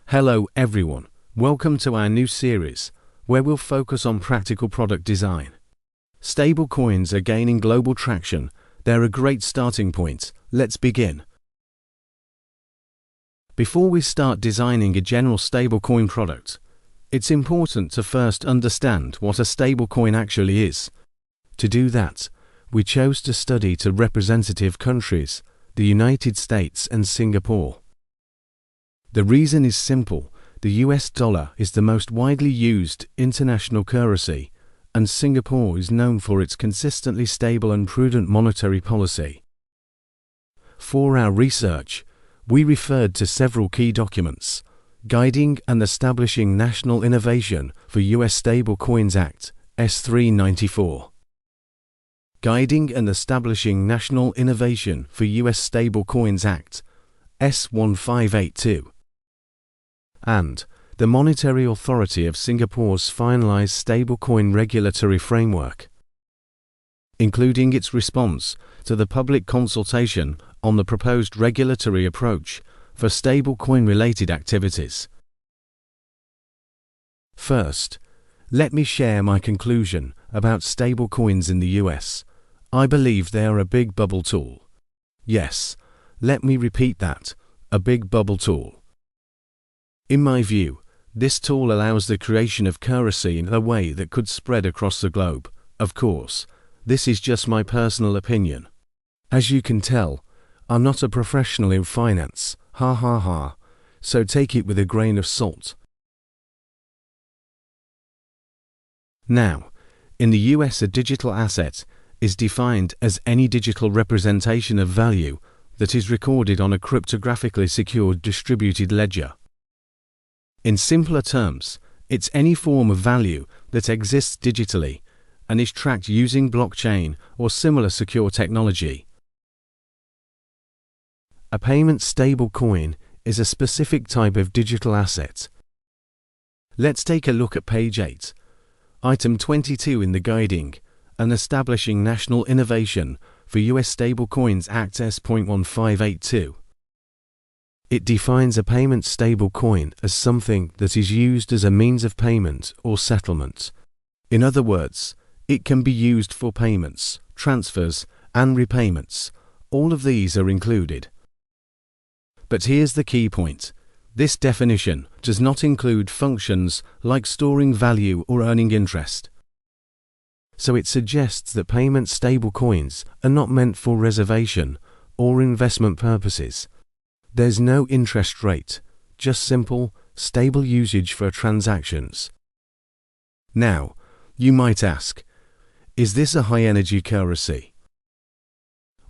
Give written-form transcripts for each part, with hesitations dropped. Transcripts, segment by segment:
Hello everyone, welcome to our new series, where we'll focus on practical product design. Stablecoins are gaining global traction. They're a great starting point. Let's begin. Before we start designing a general stablecoin product, it's important to first understand what a stablecoin actually is. To do that, we chose to study two representative countries, the United States and Singapore. The reason is simple: the US dollar is the most widely used international currency, and Singapore is known for its consistently stable and prudent monetary policy. For our research, we referred to several key documents: Guiding and Establishing National Innovation for US Stablecoins Act, S394. Guiding and Establishing National Innovation for US Stablecoins Act, S1582. And the Monetary Authority of Singapore's finalized stablecoin regulatory framework, including its response to the public consultation on the proposed regulatory approach for stablecoin-related activities. First, let me share my conclusion about stablecoins in the US. I believe they are a big bubble tool. Yes, let me repeat that, a big bubble tool. In my view, this tool allows the creation of currency in a way that could spread across the globe. Of course, this is just my personal opinion. As you can tell, I'm not a professional in finance, so take it with a grain of salt. Now, in the US, a digital asset is defined as any digital representation of value that is recorded on a cryptographically secured distributed ledger. In simpler terms, it's any form of value that exists digitally and is tracked using blockchain or similar secure technology. A payment stablecoin is a specific type of digital asset. Let's take a look at page 8, item 22 in the Guiding and Establishing National Innovation for US Stablecoins Act S.1582. It defines a payment stablecoin as something that is used as a means of payment or settlement. In other words, it can be used for payments, transfers, and repayments. All of these are included. But here's the key point: this definition does not include functions like storing value or earning interest. So it suggests that payment stablecoins are not meant for reservation or investment purposes. There's no interest rate, just simple, stable usage for transactions. Now, you might ask, is this a high-energy currency?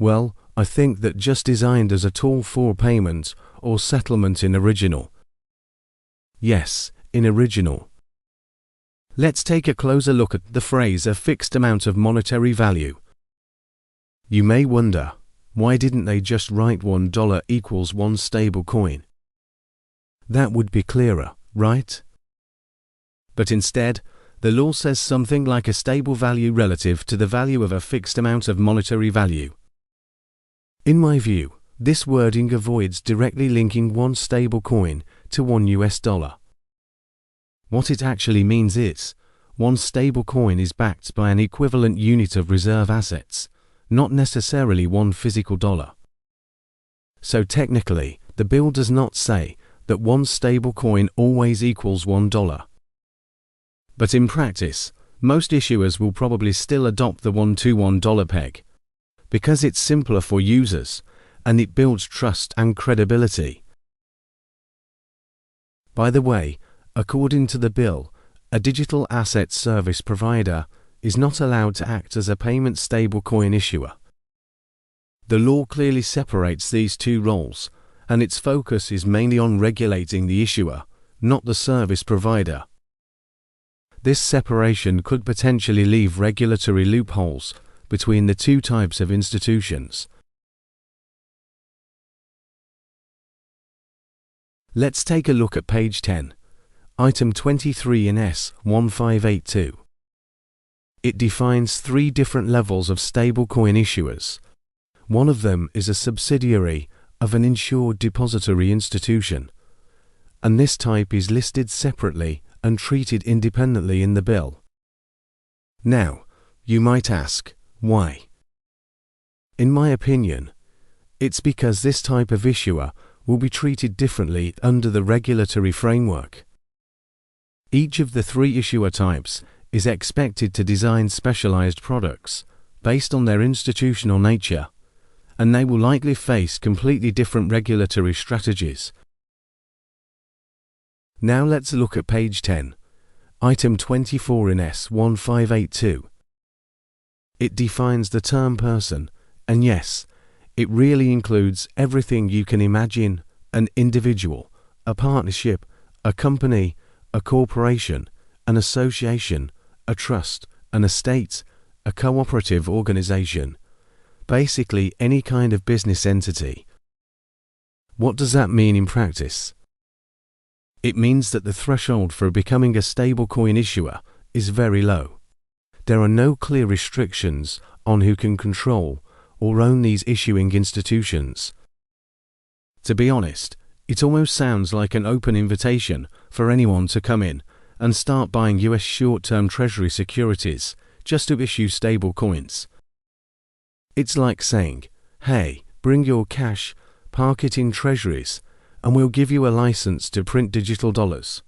Well, I think that just designed as a tool for payment or settlement in original. Yes, in original. Let's take a closer look at the phrase "a fixed amount of monetary value." You may wonder, why didn't they just write $1 equals one stable coin? That would be clearer, right? But instead, the law says something like a stable value relative to the value of a fixed amount of monetary value. In my view, this wording avoids directly linking one stable coin to one US dollar. What it actually means is, one stable coin is backed by an equivalent unit of reserve assets, not necessarily one physical dollar. So technically, the bill does not say that one stable coin always equals $1. But in practice, most issuers will probably still adopt the $1 peg, because it's simpler for users, and it builds trust and credibility. By the way, according to the bill, a digital asset service provider is not allowed to act as a payment stablecoin issuer. The law clearly separates these two roles, and its focus is mainly on regulating the issuer, not the service provider. This separation could potentially leave regulatory loopholes between the two types of institutions. Let's take a look at page 10, item 23 in S1582. It defines three different levels of stablecoin issuers. One of them is a subsidiary of an insured depository institution. and this type is listed separately and treated independently in the bill. Now, you might ask, why? In my opinion, it's because this type of issuer will be treated differently under the regulatory framework. Each of the three issuer types is expected to design specialized products based on their institutional nature, and they will likely face completely different regulatory strategies. Now let's look at page 10, item 24 in S1582. It defines the term person, and yes, it really includes everything you can imagine: an individual, a partnership, a company, a corporation, an association, a trust, an estate, a cooperative organization, basically any kind of business entity. What does that mean in practice? It means that the threshold for becoming a stablecoin issuer is very low. There are no clear restrictions on who can control or own these issuing institutions. To be honest, it almost sounds like an open invitation for anyone to come in and start buying US short-term Treasury securities just to issue stable coins. It's like saying, hey, bring your cash, park it in Treasuries, and we'll give you a license to print digital dollars.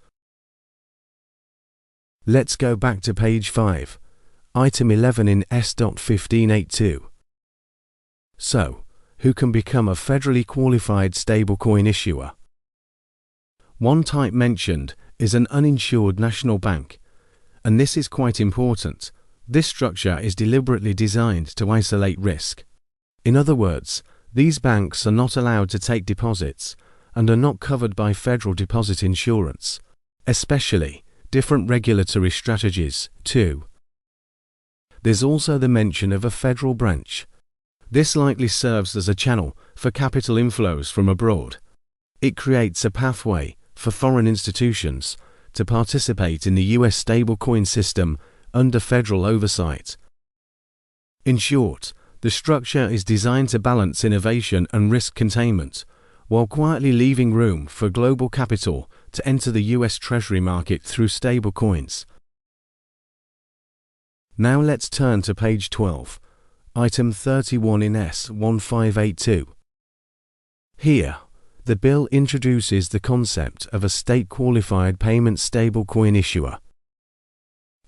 Let's go back to page 5, item 11 in S.1582. So, who can become a federally qualified stablecoin issuer? One type mentioned is an uninsured national bank, and this is quite important. This structure is deliberately designed to isolate risk. In other words, these banks are not allowed to take deposits and are not covered by federal deposit insurance, especially different regulatory strategies, too. There's also the mention of a federal branch. This likely serves as a channel for capital inflows from abroad. It creates a pathway for foreign institutions to participate in the US stablecoin system under federal oversight. In short, the structure is designed to balance innovation and risk containment, while quietly leaving room for global capital to enter the US Treasury market through stablecoins. Now let's turn to page 12, item 31 in S1582. Here, the bill introduces the concept of a state-qualified payment stablecoin issuer.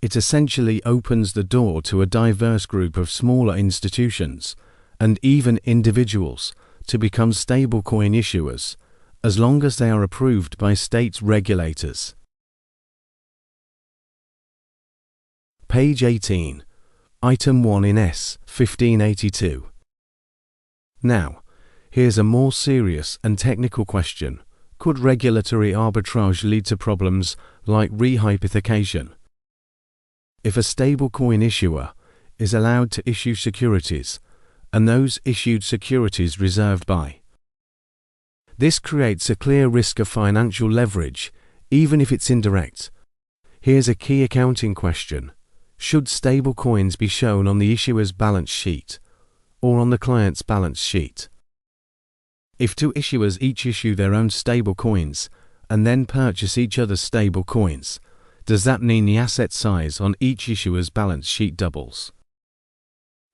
It essentially opens the door to a diverse group of smaller institutions, and even individuals, to become stablecoin issuers, as long as they are approved by state regulators. Page 18, item 1 in S1582. Now, here's a more serious and technical question. Could regulatory arbitrage lead to problems like rehypothecation? If a stablecoin issuer is allowed to issue securities, and those issued securities reserved by. This creates a clear risk of financial leverage, even if it's indirect. Here's a key accounting question. Should stablecoins be shown on the issuer's balance sheet, or on the client's balance sheet? If two issuers each issue their own stablecoins, and then purchase each other's stablecoins, does that mean the asset size on each issuer's balance sheet doubles?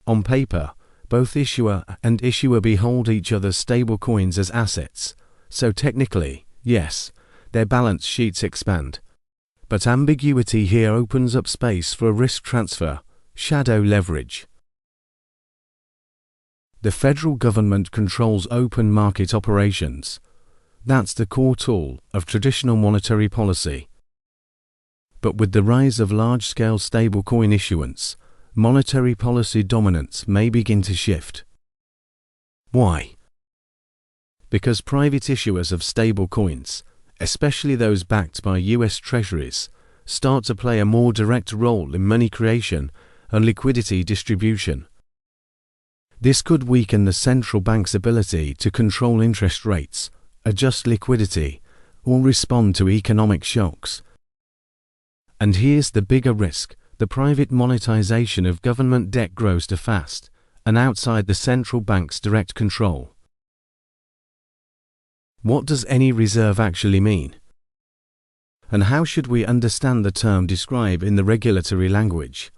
On paper, both issuer and issuer behold each other's stablecoins as assets, so technically, yes, their balance sheets expand. But ambiguity here opens up space for risk transfer, shadow leverage. The federal government controls open market operations. That's the core tool of traditional monetary policy. But with the rise of large-scale stablecoin issuance, monetary policy dominance may begin to shift. Why? Because private issuers of stablecoins, especially those backed by US Treasuries, start to play a more direct role in money creation and liquidity distribution. This could weaken the central bank's ability to control interest rates, adjust liquidity, or respond to economic shocks. And here's the bigger risk: the private monetization of government debt grows too fast, and outside the central bank's direct control. What does any reserve actually mean? And how should we understand the term describe in the regulatory language?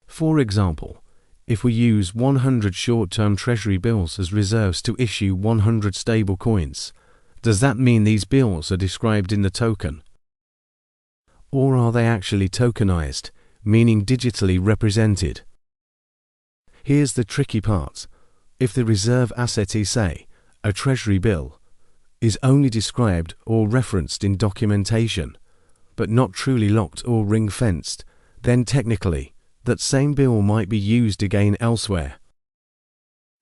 For example, if we use 100 short-term treasury bills as reserves to issue 100 stable coins, does that mean these bills are described in the token? Or are they actually tokenized, meaning digitally represented? Here's the tricky part. If the reserve asset is, say, a treasury bill, is only described or referenced in documentation, but not truly locked or ring-fenced, then technically, that same bill might be used again elsewhere.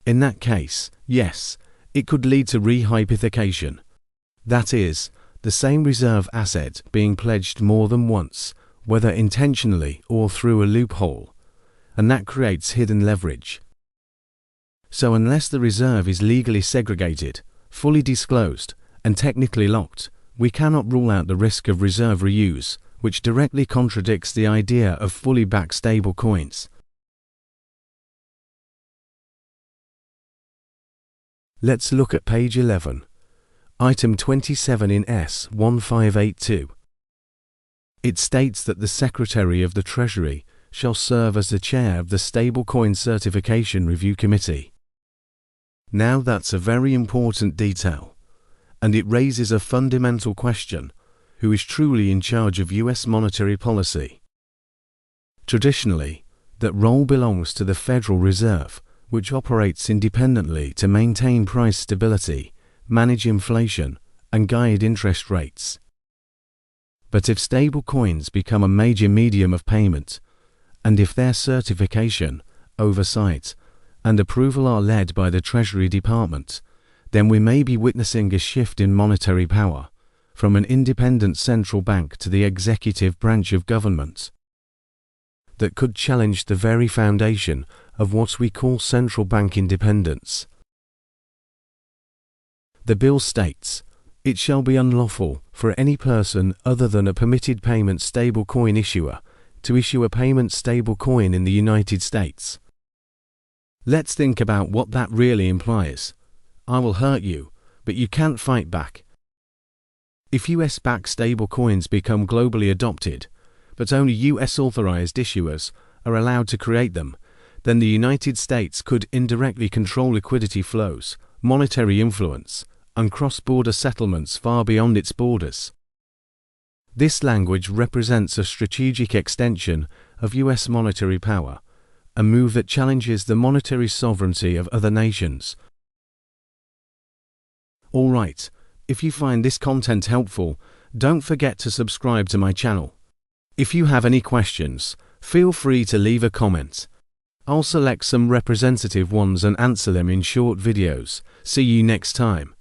In that case, yes, it could lead to rehypothecation. That is, the same reserve asset being pledged more than once, whether intentionally or through a loophole, and that creates hidden leverage. So unless the reserve is legally segregated, fully disclosed, and technically locked, we cannot rule out the risk of reserve reuse, which directly contradicts the idea of fully backed stable coins. Let's look at page 11, item 27 in S1582. It states that the Secretary of the Treasury shall serve as the chair of the Stablecoin Certification Review Committee. Now that's a very important detail, and it raises a fundamental question: who is truly in charge of US monetary policy? Traditionally, that role belongs to the Federal Reserve, which operates independently to maintain price stability, manage inflation, and guide interest rates. But if stable coins become a major medium of payment, and if their certification, oversight, and approval are led by the Treasury Department, then we may be witnessing a shift in monetary power, from an independent central bank to the executive branch of government, that could challenge the very foundation of what we call central bank independence. The bill states, "It shall be unlawful for any person other than a permitted payment stable coin issuer to issue a payment stable coin in the United States." Let's think about what that really implies. I will hurt you, but you can't fight back. If US-backed stablecoins become globally adopted, but only US-authorized issuers are allowed to create them, then the United States could indirectly control liquidity flows, monetary influence, and cross-border settlements far beyond its borders. This language represents a strategic extension of US monetary power, a move that challenges the monetary sovereignty of other nations. All right. If you find this content helpful, don't forget to subscribe to my channel. If you have any questions, feel free to leave a comment. I'll select some representative ones and answer them in short videos. See you next time.